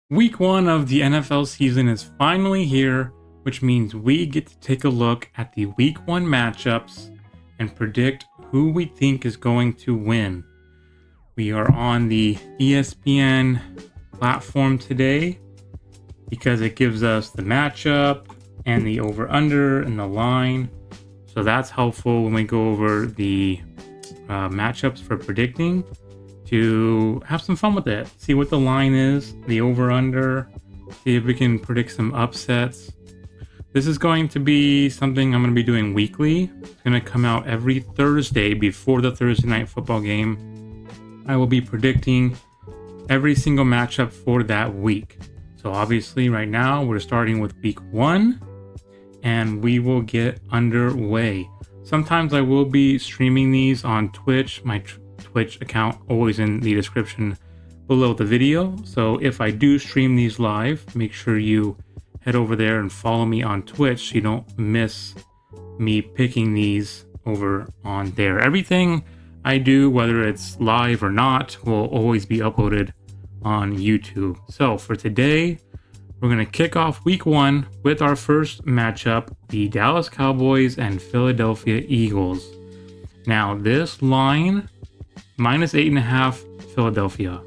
Week 1 of the NFL season is finally here, which means we get to take a look at the Week 1 matchups and predict who we think is going to win. We are on the ESPN platform today because it gives us the matchup and the over-under and the line. So that's helpful when we go over the matchups for predicting, to have some fun with it, see what the line is, the over-under, see if we can predict some upsets. This is going to be something I'm going to be doing weekly. It's going to come out every Thursday before the Thursday night football game. I will be predicting every single matchup for that week. So obviously right now we're starting with week 1 and we will get underway. Sometimes I will be streaming these on Twitch. My Twitch account always in the description below the video. So if I do stream these live, make sure you head over there and follow me on Twitch so you don't miss me picking these over on there. Everything I do, whether it's live or not, will always be uploaded on YouTube. So for today, we're going to kick off week 1 with our first matchup, the Dallas Cowboys and Philadelphia Eagles. Now this line, -8.5 Philadelphia.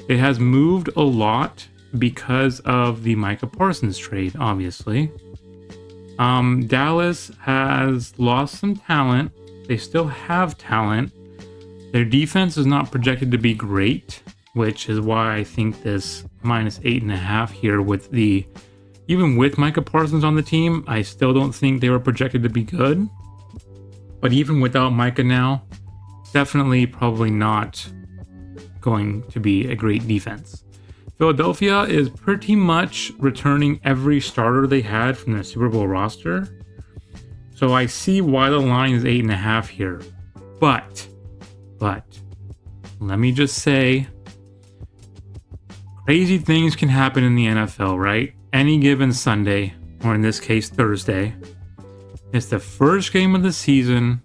It has moved a lot because of the Micah Parsons trade, obviously. Dallas has lost some talent. They still have talent. Their defense is not projected to be great, which is why I think this -8.5 here even with Micah Parsons on the team, I still don't think they were projected to be good. But even without Micah now, definitely probably not going to be a great defense. Philadelphia is pretty much returning every starter they had from the Super Bowl roster. So I see why the line is 8.5 here. But let me just say, crazy things can happen in the NFL, right? Any given Sunday, or in this case Thursday. It's the first game of the season.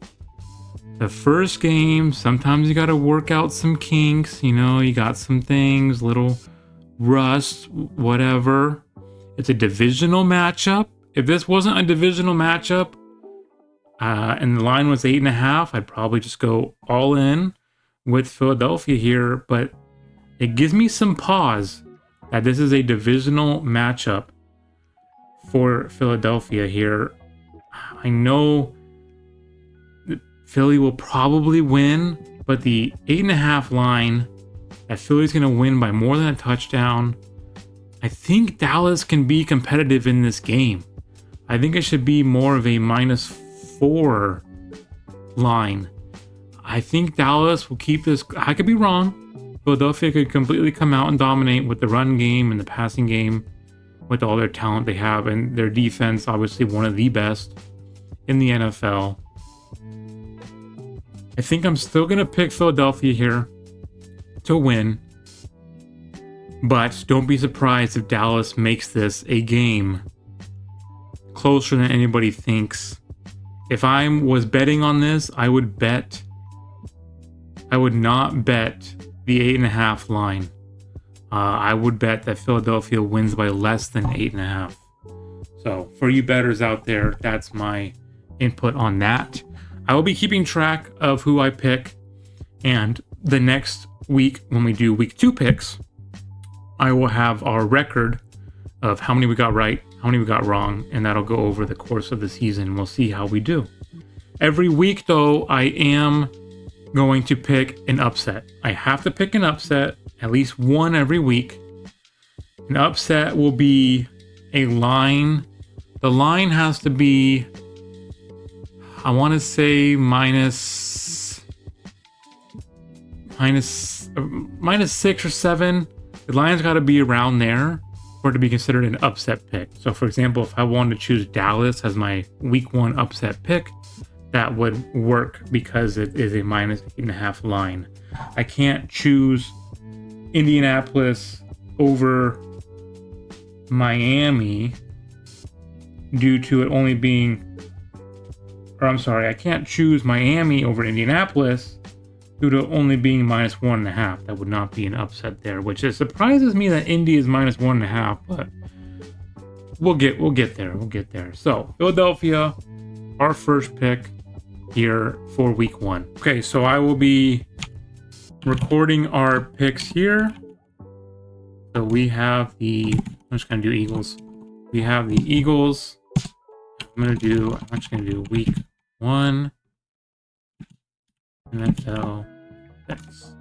The first game, sometimes you got to work out some kinks, you got some things, little rust, whatever. It's a divisional matchup. If this wasn't a divisional matchup and the line was 8.5, I'd probably just go all in with Philadelphia here. But it gives me some pause that this is a divisional matchup for Philadelphia here. I know Philly will probably win, but the 8.5 line that Philly's going to win by more than a touchdown. I think Dallas can be competitive in this game. I think it should be more of a -4 line. I think Dallas will keep this. I could be wrong. Philadelphia could completely come out and dominate with the run game and the passing game with all their talent they have, and their defense, obviously one of the best in the NFL. I think I'm still going to pick Philadelphia here to win. But don't be surprised if Dallas makes this a game closer than anybody thinks. If I was betting on this, I would not bet the 8.5 line. I would bet that Philadelphia wins by less than 8.5. So for you bettors out there, that's my input on that. I will be keeping track of who I pick, and the next week when we do week 2 picks, I will have our record of how many we got right, how many we got wrong, and that'll go over the course of the season. We'll see how we do. Every week though, I am going to pick an upset. I have to pick an upset, at least one every week. An upset will be a line. The line has to be, I want to say -6 or 7. The line's got to be around there for it to be considered an upset pick. So for example, if I wanted to choose Dallas as my week 1 upset pick, that would work because it is a -8.5 line. I can't choose Indianapolis over Miami due to it only being, or I'm sorry, I can't choose Miami over Indianapolis due to only being -1.5. That would not be an upset there, which surprises me that Indy is -1.5, but we'll get there. We'll get there. So Philadelphia, our first pick here for week 1. Okay, so I will be recording our picks here. So we have I'm just gonna do Eagles. We have the Eagles. I'm just gonna do week 1 NFL picks.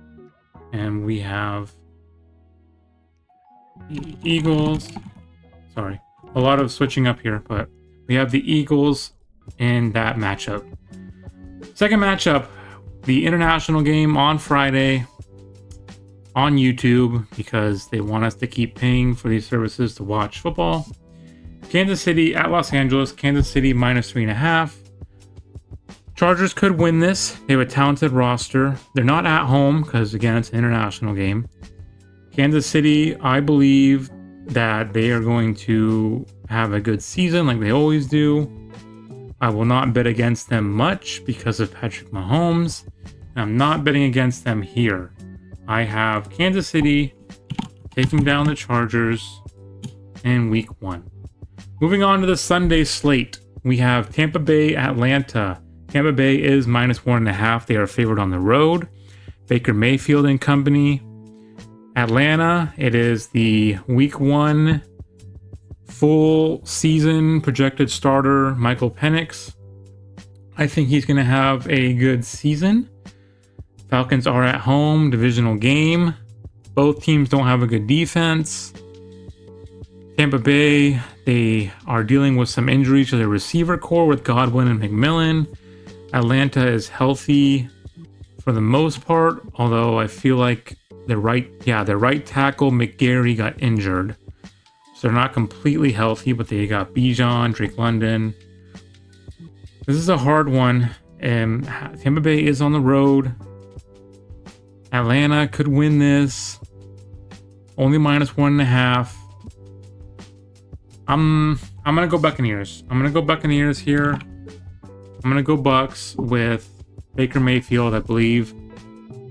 And we have the Eagles. Sorry, a lot of switching up here, but we have the Eagles in that matchup. Second matchup, the international game on Friday on YouTube, because they want us to keep paying for these services to watch football. Kansas City at Los Angeles. Kansas City -3.5. Chargers could win this. They have a talented roster. They're not at home because, again, it's an international game. Kansas City, I believe that they are going to have a good season like they always do. I will not bet against them much because of Patrick Mahomes. I'm not betting against them here. I have Kansas City taking down the Chargers in week 1. Moving on to the Sunday slate, we have Tampa Bay, Atlanta. Tampa Bay is -1.5. They are favored on the road. Baker Mayfield and company. Atlanta, it is the week 1 full season projected starter, Michael Penix. I think he's going to have a good season. Falcons are at home, divisional game. Both teams don't have a good defense. Tampa Bay, they are dealing with some injuries to their receiver core with Godwin and McMillan. Atlanta is healthy for the most part, although I feel like their right tackle, McGarry, got injured. So they're not completely healthy, but they got Bijan, Drake London. This is a hard one. Tampa Bay is on the road. Atlanta could win this. Only -1.5. I'm gonna go Buccaneers. I'm gonna go Buccaneers here. I'm gonna go Bucks with Baker Mayfield. I believe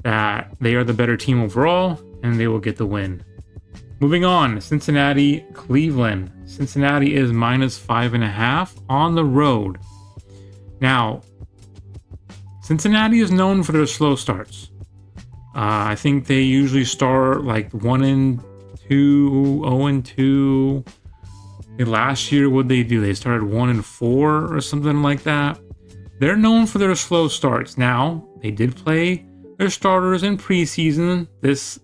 that they are the better team overall, and they will get the win. Moving on, Cincinnati, Cleveland. Cincinnati is -5.5 on the road. Now, Cincinnati is known for their slow starts. I think they usually start like 1-2, 0-2. Last year, what'd they do? They started 1-4 or something like that. They're known for their slow starts. Now, they did play their starters in preseason. This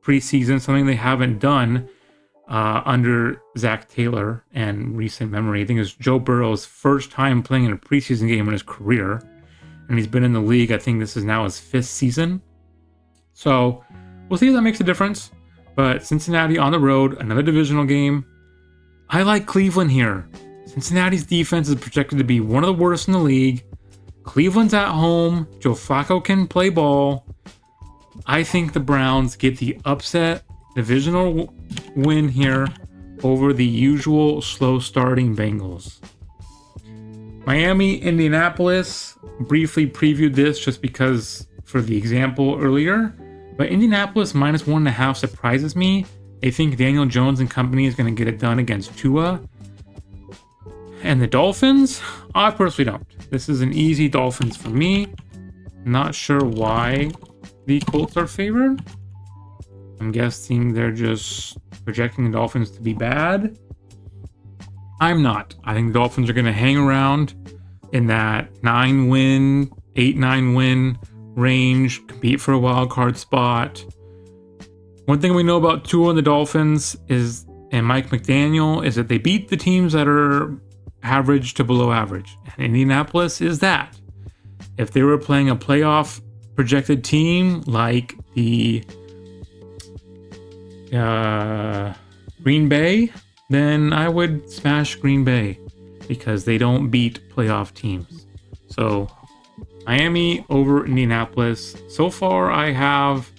preseason, something they haven't done under Zach Taylor and recent memory. I think it's Joe Burrow's first time playing in a preseason game in his career. And he's been in the league, I think this is now his 5th season. So, we'll see if that makes a difference. But Cincinnati on the road, another divisional game. I like Cleveland here. Cincinnati's defense is projected to be one of the worst in the league. Cleveland's at home. Joe Flacco can play ball. I think the Browns get the upset divisional win here over the usual slow starting Bengals. Miami, Indianapolis. Briefly previewed this just because for the example earlier. But Indianapolis -1.5 surprises me. They think Daniel Jones and company is going to get it done against Tua. And the Dolphins? I personally don't. This is an easy Dolphins for me. Not sure why the Colts are favored. I'm guessing they're just projecting the Dolphins to be bad. I'm not. I think the Dolphins are going to hang around in that 8-9 win range, compete for a wild card spot. One thing we know about Tua and the Dolphins and Mike McDaniel is that they beat the teams that are average to below average. And Indianapolis is that. If they were playing a playoff projected team like the Green Bay, then I would smash Green Bay because they don't beat playoff teams. So Miami over Indianapolis. So far, I have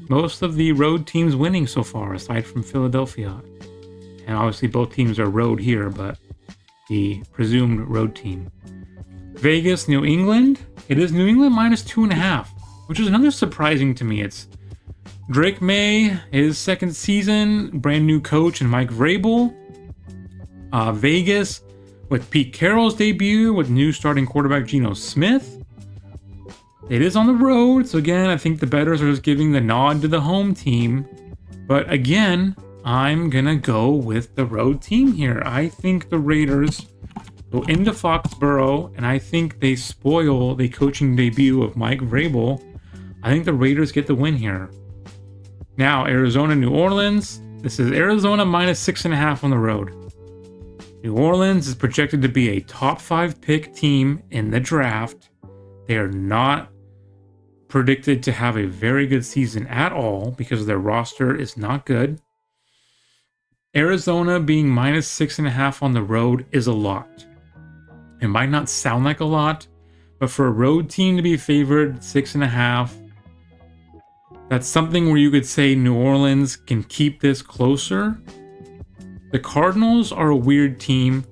most of the road teams winning so far, aside from Philadelphia. And obviously both teams are road here, but the presumed road team. Vegas, New England. It is New England -2.5. which is another surprising to me. It's Drake May, his second season, brand new coach, and Mike Vrabel. Vegas with Pete Carroll's debut with new starting quarterback Geno Smith. It is on the road, so again, I think the bettors are just giving the nod to the home team. But again, I'm gonna go with the road team here. I think the Raiders go into Foxborough, and I think they spoil the coaching debut of Mike Vrabel. I think the Raiders get the win here. Now, Arizona, New Orleans. This is Arizona minus 6.5 on the road. New Orleans is projected to be a top 5 pick team in the draft. They are not predicted to have a very good season at all because their roster is not good. Arizona being minus 6.5 on the road is a lot. It might not sound like a lot, but for a road team to be favored 6.5, that's something where you could say New Orleans can keep this closer. The Cardinals are a weird team.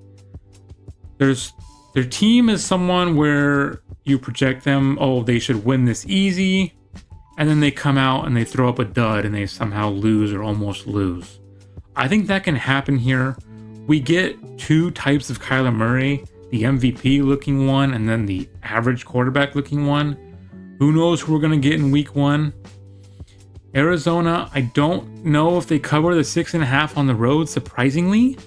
Their team is someone where you project them, oh, they should win this easy, and then they come out and they throw up a dud and they somehow lose or almost lose. I think that can happen here. We get two types of Kyler Murray, the MVP looking one and then the average quarterback looking one. Who knows who we're going to get in week 1? Arizona, I don't know if they cover the 6.5 on the road, surprisingly,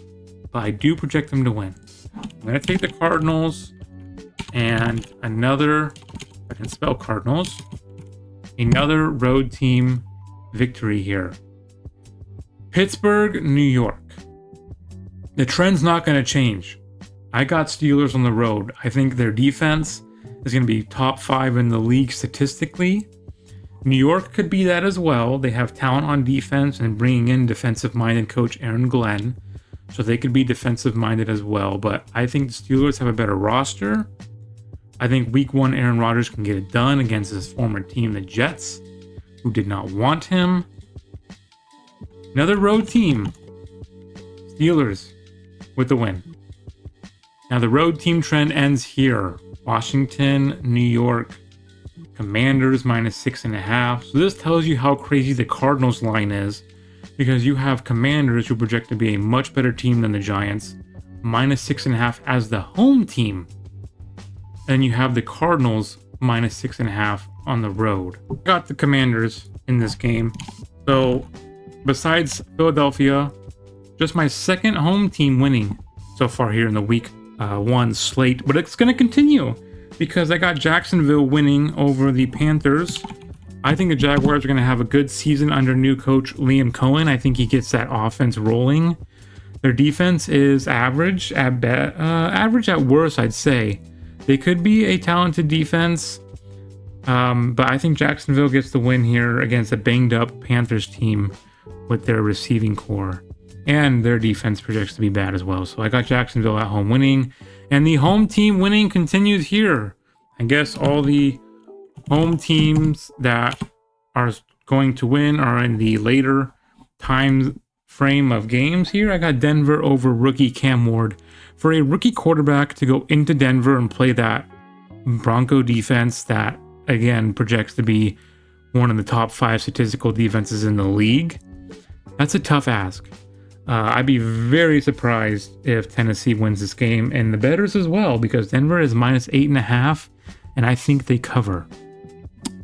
but I do project them to win. I'm going to take the Cardinals and another, I can spell Cardinals, another road team victory here. Pittsburgh, New York. The trend's not going to change. I got Steelers on the road. I think their defense is going to be top 5 in the league statistically. New York could be that as well. They have talent on defense and bringing in defensive-minded coach Aaron Glenn, so they could be defensive-minded as well. But I think the Steelers have a better roster. I think week 1 Aaron Rodgers can get it done against his former team, the Jets, who did not want him. Another road team, Steelers, with the win. Now the road team trend ends here. Washington, New York, Commanders minus 6.5. So this tells you how crazy the Cardinals line is, because you have Commanders who project to be a much better team than the Giants, minus 6.5 as the home team. Then you have the Cardinals minus 6.5 on the road. Got the Commanders in this game. So besides Philadelphia, just my second home team winning so far here in the week 1 slate, but it's going to continue because I got Jacksonville winning over the Panthers. I think the Jaguars are going to have a good season under new coach Liam Cohen. I think he gets that offense rolling. Their defense is average at average at worst, I'd say. They could be a talented defense, but I think Jacksonville gets the win here against a banged up Panthers team with their receiving core. And their defense projects to be bad as well. So I got Jacksonville at home winning. And the home team winning continues here. I guess all the home teams that are going to win are in the later time frame of games here. I got Denver over rookie Cam Ward. For a rookie quarterback to go into Denver and play that Bronco defense that, again, projects to be one of the top 5 statistical defenses in the league, that's a tough ask. I'd be very surprised if Tennessee wins this game, and the bettors as well, because Denver is minus 8.5, and I think they cover.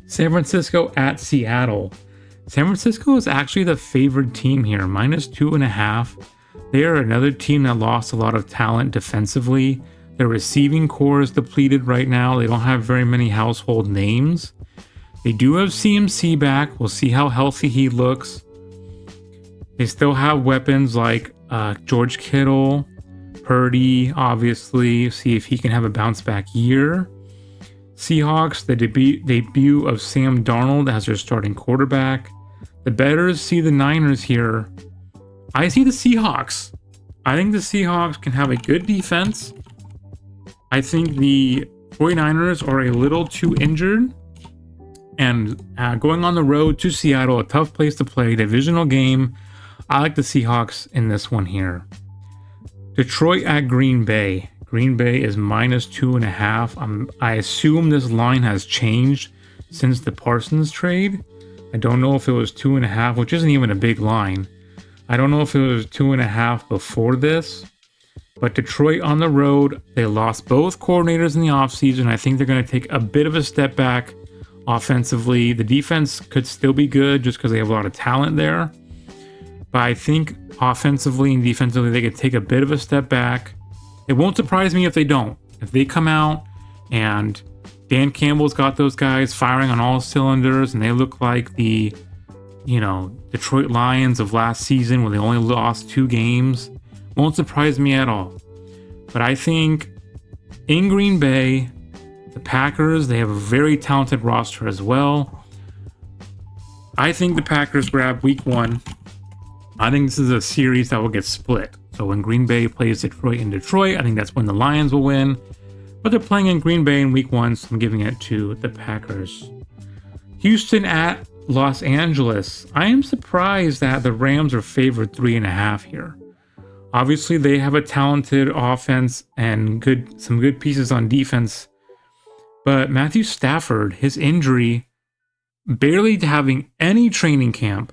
San Francisco at Seattle. San Francisco is actually the favored team here, minus 2.5. They are another team that lost a lot of talent defensively. Their receiving core is depleted right now. They don't have very many household names. They do have CMC back. We'll see how healthy he looks. They still have weapons like George Kittle, Purdy, obviously. See if he can have a bounce back year. Seahawks, the debut of Sam Darnold as their starting quarterback. The bettors see the Niners here. I see the Seahawks. I think the Seahawks can have a good defense. I think the 49ers are a little too injured. And going on the road to Seattle, a tough place to play, divisional game. I like the Seahawks in this one here. Detroit at Green Bay. Green Bay is minus 2.5. I assume this line has changed since the Parsons trade. I don't know if it was 2.5, which isn't even a big line. I don't know if it was 2.5 before this. But Detroit on the road, they lost both coordinators in the offseason. I think they're going to take a bit of a step back offensively. The defense could still be good just because they have a lot of talent there. But I think offensively and defensively, they could take a bit of a step back. It won't surprise me if they don't. If they come out and Dan Campbell's got those guys firing on all cylinders and they look like the, Detroit Lions of last season where they only lost 2 games, won't surprise me at all. But I think in Green Bay, the Packers, they have a very talented roster as well. I think the Packers grab week 1. I think this is a series that will get split. So when Green Bay plays Detroit in Detroit, I think that's when the Lions will win. But they're playing in Green Bay in week 1, so I'm giving it to the Packers. Houston at Los Angeles. I am surprised that the Rams are favored 3.5 here. Obviously, they have a talented offense and some good pieces on defense. But Matthew Stafford, his injury, barely having any training camp,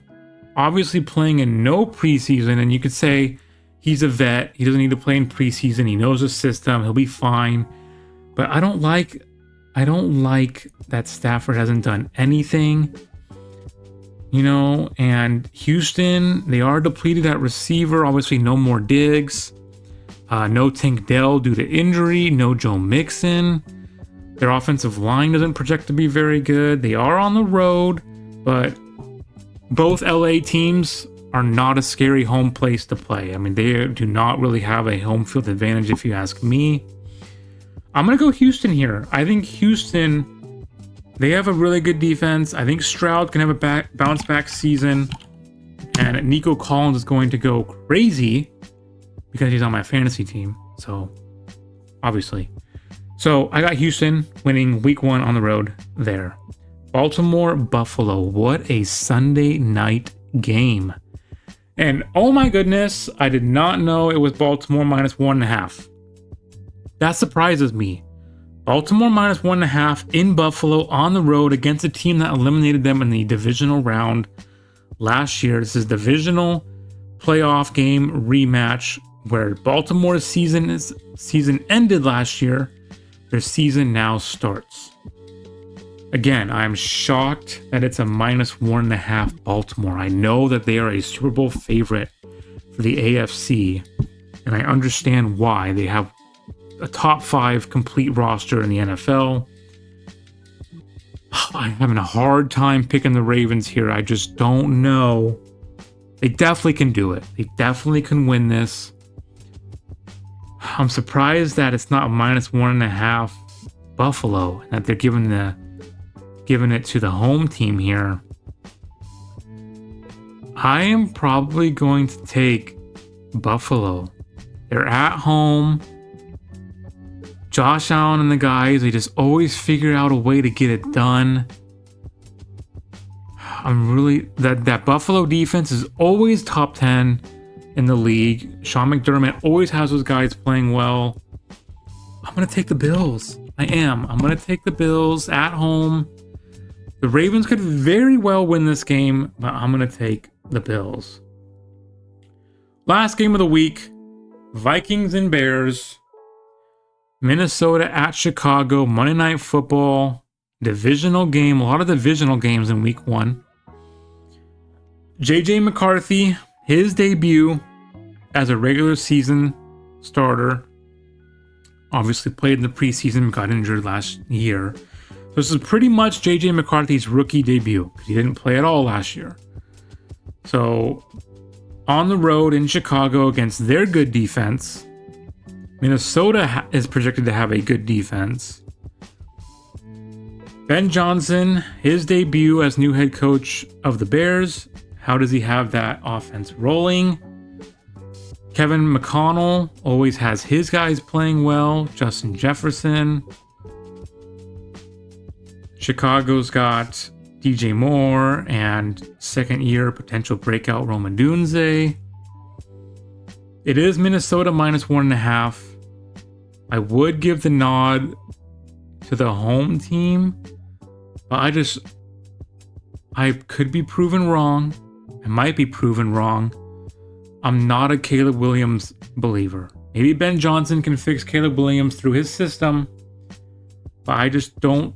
obviously playing in no preseason, and you could say he's a vet. He doesn't need to play in preseason. He knows the system. He'll be fine. But I don't like that Stafford hasn't done anything. And Houston, they are depleted at receiver. Obviously, no more Diggs. No Tank Dell due to injury. No Joe Mixon. Their offensive line doesn't project to be very good. They are on the road, but both LA teams are not a scary home place to play. I mean, they do not really have a home field advantage if you ask me. I'm going to go Houston here. I think Houston, they have a really good defense. I think Stroud can have a bounce back season. And Nico Collins is going to go crazy because he's on my fantasy team. So, obviously. So, I got Houston winning week 1 on the road there. Baltimore, Buffalo. What a Sunday night game. And oh my goodness, I did not know it was Baltimore minus 1.5. That surprises me. Baltimore minus 1.5 in Buffalo on the road against a team that eliminated them in the divisional round last year. This is divisional playoff game rematch where Baltimore's season ended last year. Their season now starts. Again, I'm shocked that it's a minus 1.5 Baltimore. I know that they are a Super Bowl favorite for the AFC, and I understand why. They have a top 5 complete roster in the NFL. I'm having a hard time picking the Ravens here. I just don't know. They definitely can do it. They definitely can win this. I'm surprised that it's not a minus 1.5 Buffalo, and that they're giving it to the home team here. I am probably going to take Buffalo. They're at home. Josh Allen and the guys, they just always figure out a way to get it done. That Buffalo defense is always top 10 in the league. Sean McDermott always has those guys playing well. I'm going to take the Bills. I am. I'm going to take the Bills at home. The Ravens could very well win this game, but I'm going to take the Bills. Last game of the week, Vikings and Bears. Minnesota at Chicago, Monday Night Football, divisional game. A lot of divisional games in week 1. JJ McCarthy, his debut as a regular season starter. Obviously played in the preseason, got injured last year. So this is pretty much JJ McCarthy's rookie debut because he didn't play at all last year. So on the road in Chicago against their good defense. Minnesota is projected to have a good defense. Ben Johnson, his debut as new head coach of the Bears. How does he have that offense rolling? Kevin McConnell always has his guys playing well. Justin Jefferson. Chicago's got DJ Moore and second-year potential breakout Rome Odunze. It is Minnesota minus 1.5. I would give the nod to the home team, But I could be proven wrong. I might be proven wrong. I'm not a Caleb Williams believer. Maybe Ben Johnson can fix Caleb Williams through his system, but I just don't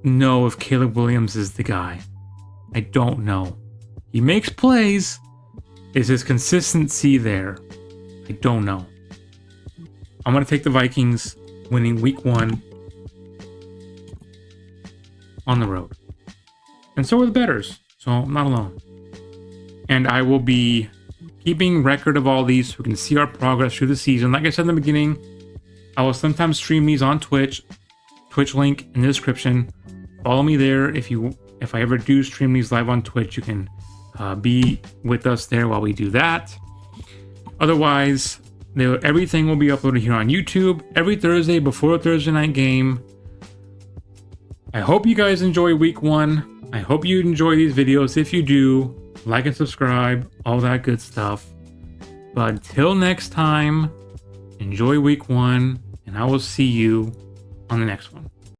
know if Caleb Williams is the guy. I don't know. He makes plays. Is his consistency there? I don't know. I'm going to take the Vikings winning week 1 on the road. And so are the bettors. So I'm not alone. And I will be keeping record of all these so we can see our progress through the season. Like I said in the beginning, I will sometimes stream these on Twitch. Twitch link in the description. Follow me there. If I ever do stream these live on Twitch, you can be with us there while we do that. Otherwise, everything will be uploaded here on YouTube every Thursday before a Thursday night game. I hope you guys enjoy week 1. I hope you enjoy these videos. If you do, like and subscribe, all that good stuff. But until next time, enjoy week 1, and I will see you on the next one.